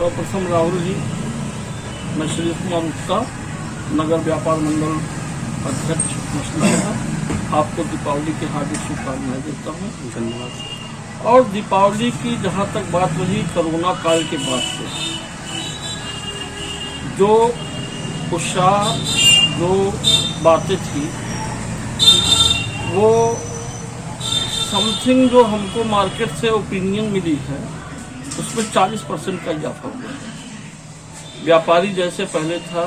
सर्वप्रथम राहुल जी, मैं श्री कुमार गुप्ता, नगर व्यापार मंडल अध्यक्ष मछली शहर, आपको दीपावली की हार्दिक शुभकामनाएं देता हूँ। धन्यवाद। और दीपावली की जहाँ तक बात रही कोरोना काल के बाद से, जो उत्साह, जो बातें थी, वो समथिंग जो हमको मार्केट से ओपिनियन मिली है उसमें 40% का इजाफा हुआ है। व्यापारी जैसे पहले था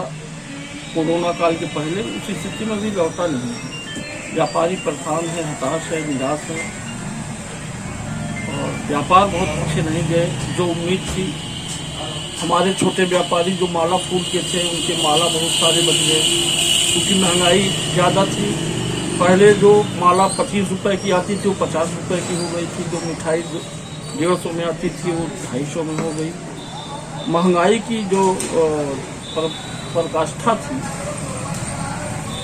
कोरोना काल के पहले, उसी स्थिति में भी लौटा नहीं है। व्यापारी परेशान है, हताश है, निराश है और व्यापार बहुत अच्छे नहीं गए। जो उम्मीद थी, हमारे छोटे व्यापारी जो माला फूल के थे उनके माला बहुत सारे बच गए, क्योंकि महंगाई ज़्यादा थी। पहले जो माला 25 रुपए की आती थी वो 50 रुपए की हो गई थी। जो मिठाई 150 में आती थी वो 250 में हो गई। महंगाई की जो पराकाष्ठा थी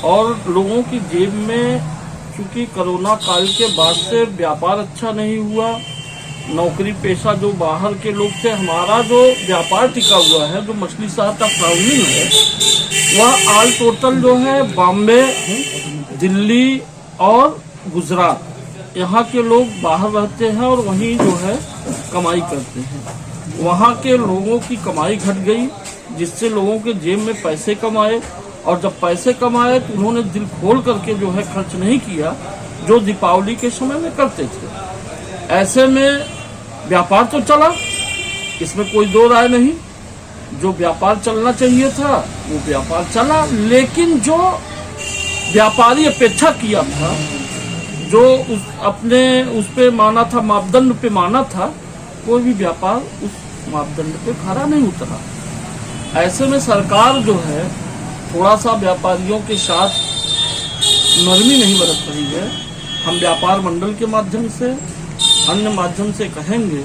और लोगों की जेब में, चूंकि कोरोना काल के बाद से व्यापार अच्छा नहीं हुआ, नौकरी पेशा जो बाहर के लोग थे, हमारा जो व्यापार टिका हुआ है, जो मछली शहर का प्राउनिंग है, वह ऑल टोटल जो है बॉम्बे, दिल्ली और गुजरात, यहाँ के लोग बाहर रहते हैं और वहीं जो है कमाई करते हैं। वहाँ के लोगों की कमाई घट गई, जिससे लोगों के जेब में पैसे कमाए, और जब पैसे कमाए तो उन्होंने दिल खोल करके जो है खर्च नहीं किया, जो दीपावली के समय में करते थे। ऐसे में व्यापार तो चला, इसमें कोई दो राय नहीं। जो व्यापार चलना चाहिए था वो व्यापार चला, लेकिन जो व्यापारी अपेक्षा किया था, जो उस पे माना था, मापदंड पे माना था, कोई भी व्यापार उस मापदंड पे खरा नहीं उतरा। ऐसे में सरकार जो है थोड़ा सा व्यापारियों के साथ नरमी नहीं बरत रही है। हम व्यापार मंडल के माध्यम से, अन्य माध्यम से कहेंगे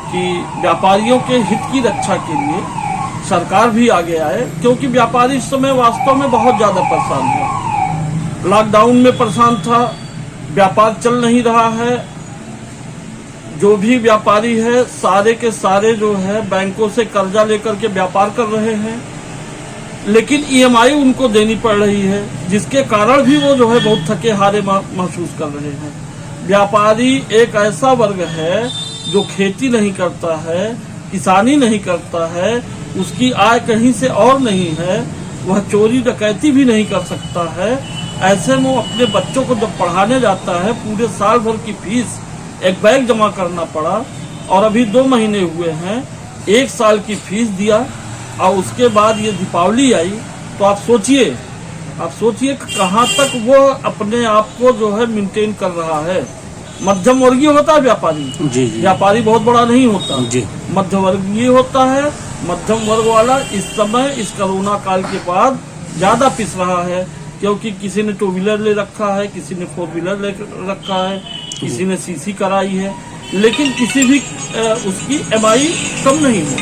कि व्यापारियों के हित की रक्षा के लिए सरकार भी आगे आए, क्योंकि व्यापारी इस समय वास्तव में बहुत ज्यादा परेशान है। लॉकडाउन में परेशान था, व्यापार चल नहीं रहा है। जो भी व्यापारी है सारे के सारे जो है बैंकों से कर्जा लेकर के व्यापार कर रहे हैं, लेकिन ईएमआई उनको देनी पड़ रही है, जिसके कारण भी वो जो है बहुत थके हारे महसूस कर रहे हैं। व्यापारी एक ऐसा वर्ग है जो खेती नहीं करता है, किसानी नहीं करता है, उसकी आय कहीं से और नहीं है, वह चोरी डकैती भी नहीं कर सकता है। ऐसे में वो अपने बच्चों को जब पढ़ाने जाता है, पूरे साल भर की फीस एक बैग जमा करना पड़ा, और अभी 2 महीने हुए हैं, 1 साल की फीस दिया, और उसके बाद ये दीपावली आई, तो आप सोचिए कहाँ तक वो अपने आप को जो है मेंटेन कर रहा है। मध्यम वर्गीय होता है व्यापारी, जी। व्यापारी बहुत बड़ा नहीं होता, जी। मध्य वर्गीय होता है। मध्यम वर्ग वाला इस समय इस कोरोना काल के बाद ज्यादा पिस रहा है, क्योंकि किसी ने 2 व्हीलर ले रखा है, किसी ने 4 व्हीलर ले रखा है, किसी ने सीसी कराई है, लेकिन किसी भी उसकी एमआई कम नहीं हो,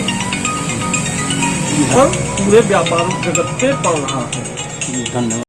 पर पूरे व्यापार जगत पे पड़ रहा है। धन्यवाद।